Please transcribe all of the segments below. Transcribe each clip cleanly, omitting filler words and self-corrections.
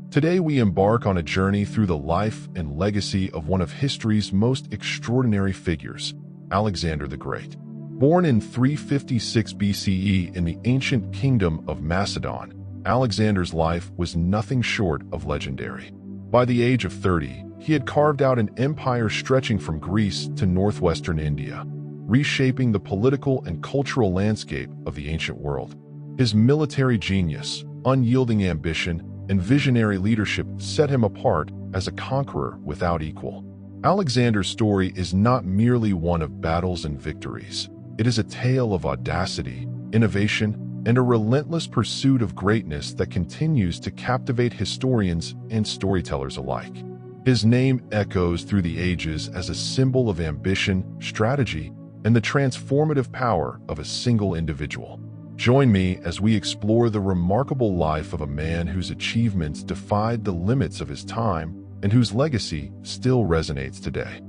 Today we embark on a journey through the life and legacy of one of history's most extraordinary figures, Alexander the Great. Born in 356 BCE in the ancient kingdom of Macedon, Alexander's life was nothing short of legendary. By the age of 30, he had carved out an empire stretching from Greece to northwestern India, reshaping the political and cultural landscape of the ancient world. His military genius, unyielding ambition, and visionary leadership set him apart as a conqueror without equal. Alexander's story is not merely one of battles and victories. It is a tale of audacity, innovation, and a relentless pursuit of greatness that continues to captivate historians and storytellers alike. His name echoes through the ages as a symbol of ambition, strategy, and the transformative power of a single individual. Join me as we explore the remarkable life of a man whose achievements defied the limits of his time and whose legacy still resonates today.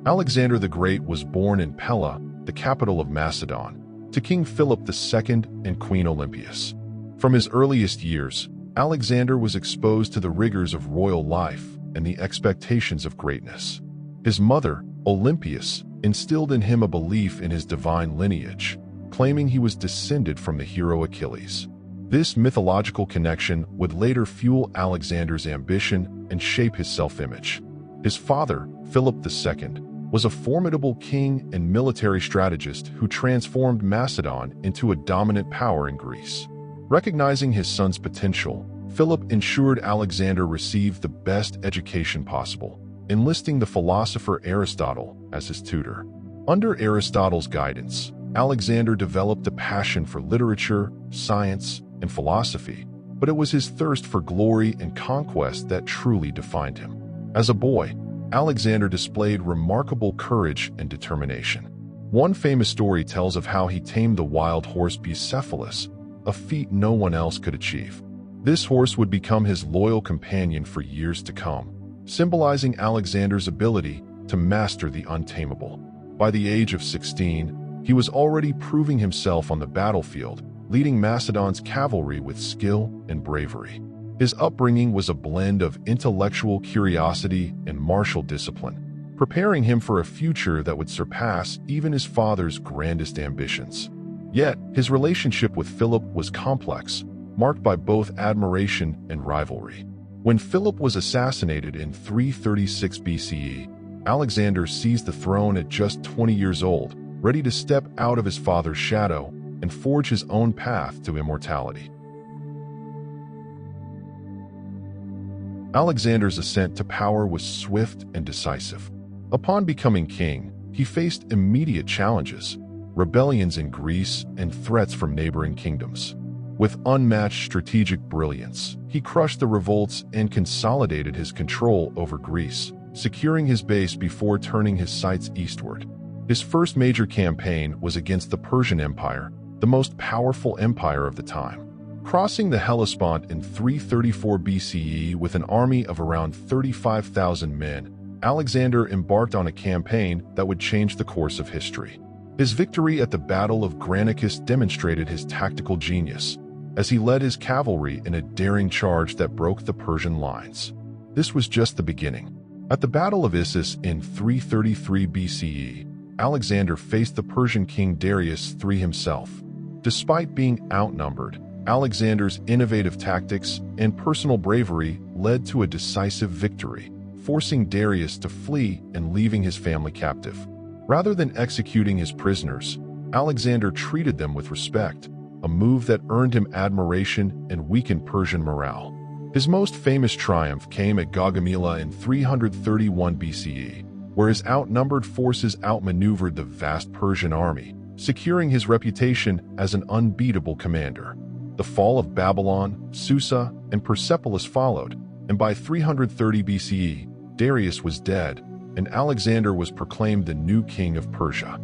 Alexander the Great was born in Pella, the capital of Macedon, to King Philip II and Queen Olympias. From his earliest years, Alexander was exposed to the rigors of royal life and the expectations of greatness. His mother, Olympias, instilled in him a belief in his divine lineage, claiming he was descended from the hero Achilles. This mythological connection would later fuel Alexander's ambition and shape his self-image. His father, Philip II, was a formidable king and military strategist who transformed Macedon into a dominant power in Greece. Recognizing his son's potential, Philip ensured Alexander received the best education possible, enlisting the philosopher Aristotle as his tutor. Under Aristotle's guidance, Alexander developed a passion for literature, science, and philosophy, but it was his thirst for glory and conquest that truly defined him. As a boy, Alexander displayed remarkable courage and determination. One famous story tells of how he tamed the wild horse Bucephalus, a feat no one else could achieve. This horse would become his loyal companion for years to come, symbolizing Alexander's ability to master the untamable. By the age of 16, he was already proving himself on the battlefield, leading Macedon's cavalry with skill and bravery. His upbringing was a blend of intellectual curiosity and martial discipline, preparing him for a future that would surpass even his father's grandest ambitions. Yet, his relationship with Philip was complex, marked by both admiration and rivalry. When Philip was assassinated in 336 BCE, Alexander seized the throne at just 20 years old, ready to step out of his father's shadow and forge his own path to immortality. Alexander's ascent to power was swift and decisive. Upon becoming king, he faced immediate challenges, rebellions in Greece and threats from neighboring kingdoms. With unmatched strategic brilliance, he crushed the revolts and consolidated his control over Greece, securing his base before turning his sights eastward. His first major campaign was against the Persian Empire, the most powerful empire of the time. Crossing the Hellespont in 334 BCE with an army of around 35,000 men, Alexander embarked on a campaign that would change the course of history. His victory at the Battle of Granicus demonstrated his tactical genius, as he led his cavalry in a daring charge that broke the Persian lines. This was just the beginning. At the Battle of Issus in 333 BCE, Alexander faced the Persian king Darius III himself. Despite being outnumbered, Alexander's innovative tactics and personal bravery led to a decisive victory, forcing Darius to flee and leaving his family captive. Rather than executing his prisoners, Alexander treated them with respect, a move that earned him admiration and weakened Persian morale. His most famous triumph came at Gaugamela in 331 BCE, where his outnumbered forces outmaneuvered the vast Persian army, securing his reputation as an unbeatable commander. The fall of Babylon, Susa, and Persepolis followed, and by 330 BCE, Darius was dead, and Alexander was proclaimed the new king of Persia.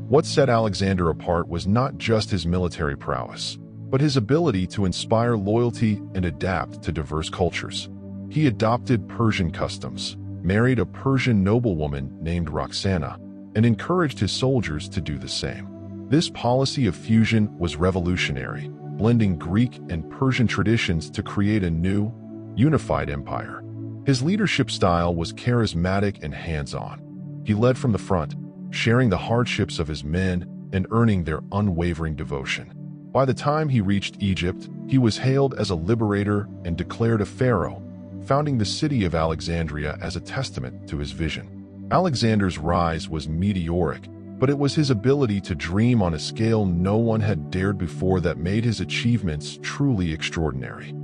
What set Alexander apart was not just his military prowess, but his ability to inspire loyalty and adapt to diverse cultures. He adopted Persian customs, married a Persian noblewoman named Roxana, and encouraged his soldiers to do the same. This policy of fusion was revolutionary, blending Greek and Persian traditions to create a new, unified empire. His leadership style was charismatic and hands-on. He led from the front, sharing the hardships of his men and earning their unwavering devotion. By the time he reached Egypt, he was hailed as a liberator and declared a pharaoh, founding the city of Alexandria as a testament to his vision. Alexander's rise was meteoric, but it was his ability to dream on a scale no one had dared before that made his achievements truly extraordinary.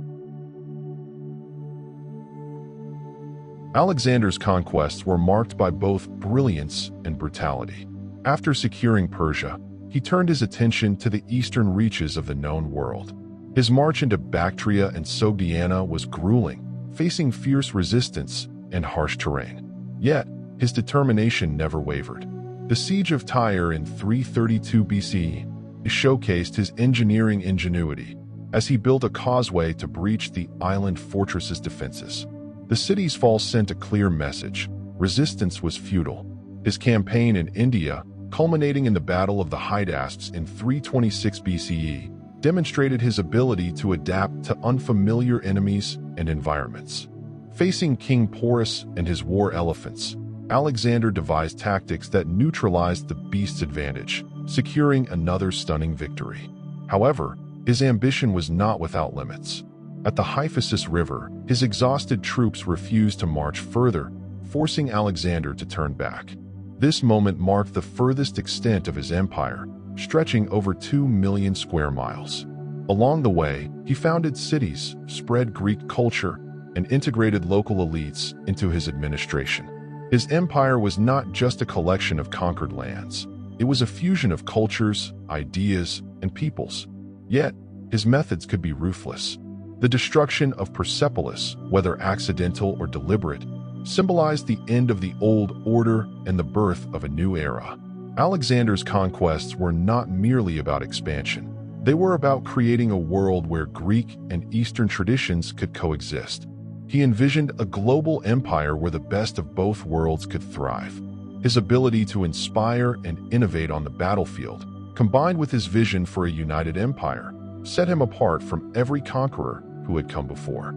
Alexander's conquests were marked by both brilliance and brutality. After securing Persia, he turned his attention to the eastern reaches of the known world. His march into Bactria and Sogdiana was grueling, facing fierce resistance and harsh terrain. Yet, his determination never wavered. The siege of Tyre in 332 BCE showcased his engineering ingenuity as he built a causeway to breach the island fortress's defenses. The city's fall sent a clear message: resistance was futile. His campaign in India, culminating in the Battle of the Hydaspes in 326 BCE, demonstrated his ability to adapt to unfamiliar enemies and environments. Facing King Porus and his war elephants, Alexander devised tactics that neutralized the beast's advantage, securing another stunning victory. However, his ambition was not without limits. At the Hyphasis River, his exhausted troops refused to march further, forcing Alexander to turn back. This moment marked the furthest extent of his empire, stretching over 2 million square miles. Along the way, he founded cities, spread Greek culture, and integrated local elites into his administration. His empire was not just a collection of conquered lands. It was a fusion of cultures, ideas, and peoples. Yet, his methods could be ruthless. The destruction of Persepolis, whether accidental or deliberate, symbolized the end of the old order and the birth of a new era. Alexander's conquests were not merely about expansion. They were about creating a world where Greek and Eastern traditions could coexist. He envisioned a global empire where the best of both worlds could thrive. His ability to inspire and innovate on the battlefield, combined with his vision for a united empire, set him apart from every conqueror who had come before.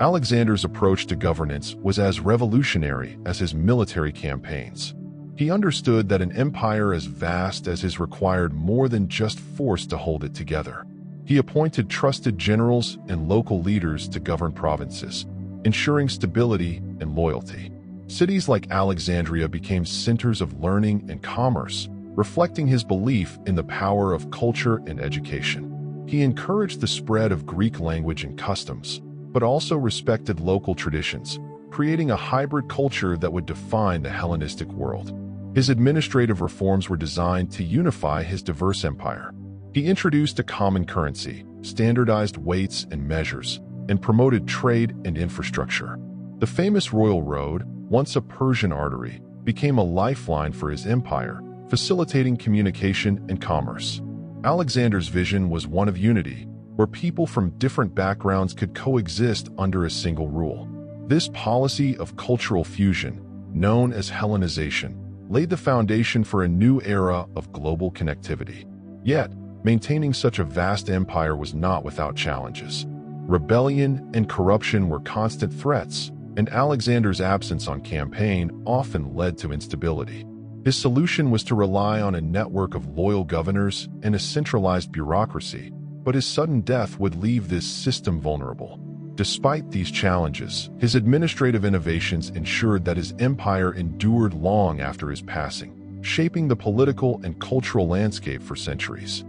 Alexander's approach to governance was as revolutionary as his military campaigns. He understood that an empire as vast as his required more than just force to hold it together. He appointed trusted generals and local leaders to govern provinces, ensuring stability and loyalty. Cities like Alexandria became centers of learning and commerce, reflecting his belief in the power of culture and education. He encouraged the spread of Greek language and customs, but also respected local traditions, creating a hybrid culture that would define the Hellenistic world. His administrative reforms were designed to unify his diverse empire. He introduced a common currency, standardized weights and measures, and promoted trade and infrastructure. The famous Royal Road, once a Persian artery, became a lifeline for his empire, facilitating communication and commerce. Alexander's vision was one of unity, where people from different backgrounds could coexist under a single rule. This policy of cultural fusion, known as Hellenization, laid the foundation for a new era of global connectivity. Yet, maintaining such a vast empire was not without challenges. Rebellion and corruption were constant threats, and Alexander's absence on campaign often led to instability. His solution was to rely on a network of loyal governors and a centralized bureaucracy, but his sudden death would leave this system vulnerable. Despite these challenges, his administrative innovations ensured that his empire endured long after his passing, shaping the political and cultural landscape for centuries.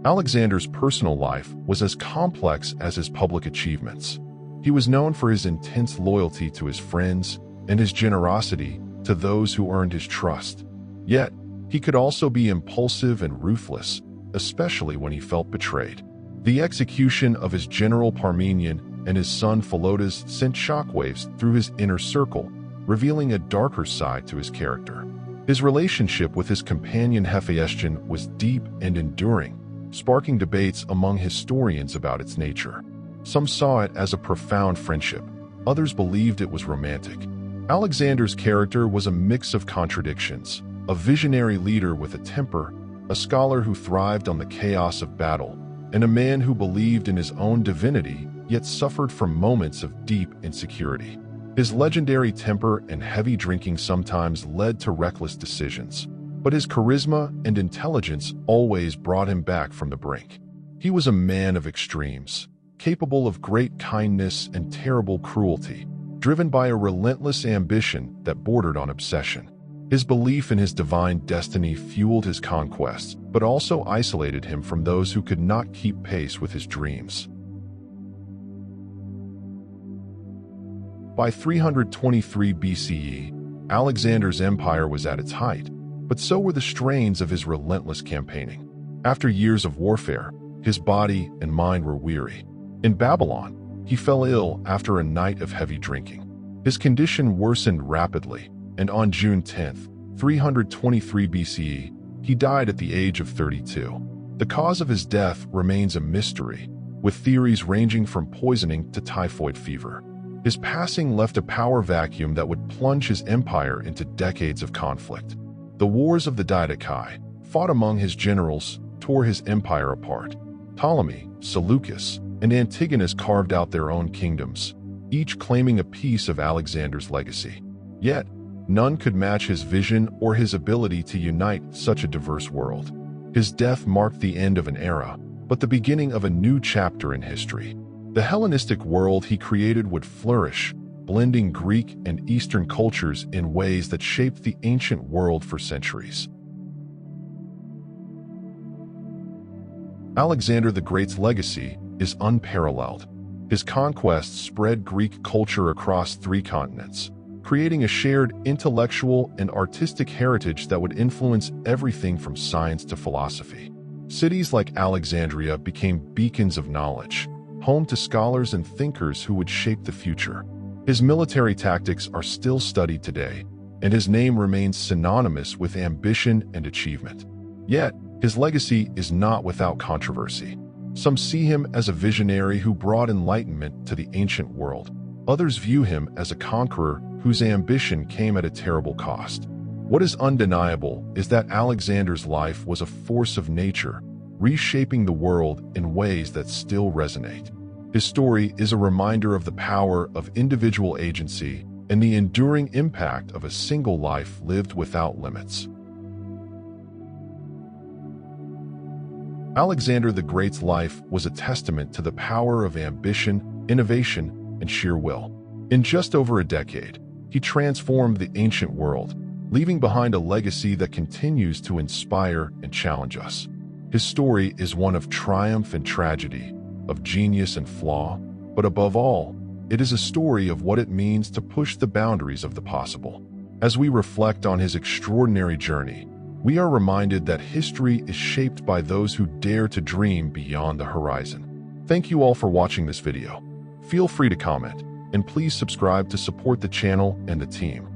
Alexander's personal life was as complex as his public achievements. He was known for his intense loyalty to his friends and his generosity to those who earned his trust. Yet, he could also be impulsive and ruthless, especially when he felt betrayed. The execution of his general Parmenion and his son Philotas sent shockwaves through his inner circle, revealing a darker side to his character. His relationship with his companion Hephaestion was deep and enduring, sparking debates among historians about its nature. Some saw it as a profound friendship, others believed it was romantic. Alexander's character was a mix of contradictions: a visionary leader with a temper, a scholar who thrived on the chaos of battle, and a man who believed in his own divinity yet suffered from moments of deep insecurity. His legendary temper and heavy drinking sometimes led to reckless decisions, but his charisma and intelligence always brought him back from the brink. He was a man of extremes, capable of great kindness and terrible cruelty, driven by a relentless ambition that bordered on obsession. His belief in his divine destiny fueled his conquests, but also isolated him from those who could not keep pace with his dreams. By 323 BCE, Alexander's empire was at its height, but so were the strains of his relentless campaigning. After years of warfare, his body and mind were weary. In Babylon, he fell ill after a night of heavy drinking. His condition worsened rapidly, and on June 10, 323 BCE, he died at the age of 32. The cause of his death remains a mystery, with theories ranging from poisoning to typhoid fever. His passing left a power vacuum that would plunge his empire into decades of conflict. The wars of the Diadochi, fought among his generals, tore his empire apart. Ptolemy, Seleucus, and Antigonus carved out their own kingdoms, each claiming a piece of Alexander's legacy. Yet, none could match his vision or his ability to unite such a diverse world. His death marked the end of an era, but the beginning of a new chapter in history. The Hellenistic world he created would flourish, blending Greek and Eastern cultures in ways that shaped the ancient world for centuries. Alexander the Great's legacy is unparalleled. His conquests spread Greek culture across 3 continents, creating a shared intellectual and artistic heritage that would influence everything from science to philosophy. Cities like Alexandria became beacons of knowledge, home to scholars and thinkers who would shape the future. His military tactics are still studied today, and his name remains synonymous with ambition and achievement. Yet, his legacy is not without controversy. Some see him as a visionary who brought enlightenment to the ancient world. Others view him as a conqueror whose ambition came at a terrible cost. What is undeniable is that Alexander's life was a force of nature, reshaping the world in ways that still resonate. His story is a reminder of the power of individual agency and the enduring impact of a single life lived without limits. Alexander the Great's life was a testament to the power of ambition, innovation, and sheer will. In just over a decade, he transformed the ancient world, leaving behind a legacy that continues to inspire and challenge us. His story is one of triumph and tragedy, of genius and flaw, but above all, it is a story of what it means to push the boundaries of the possible. As we reflect on his extraordinary journey, we are reminded that history is shaped by those who dare to dream beyond the horizon. Thank you all for watching this video. Feel free to comment, and please subscribe to support the channel and the team.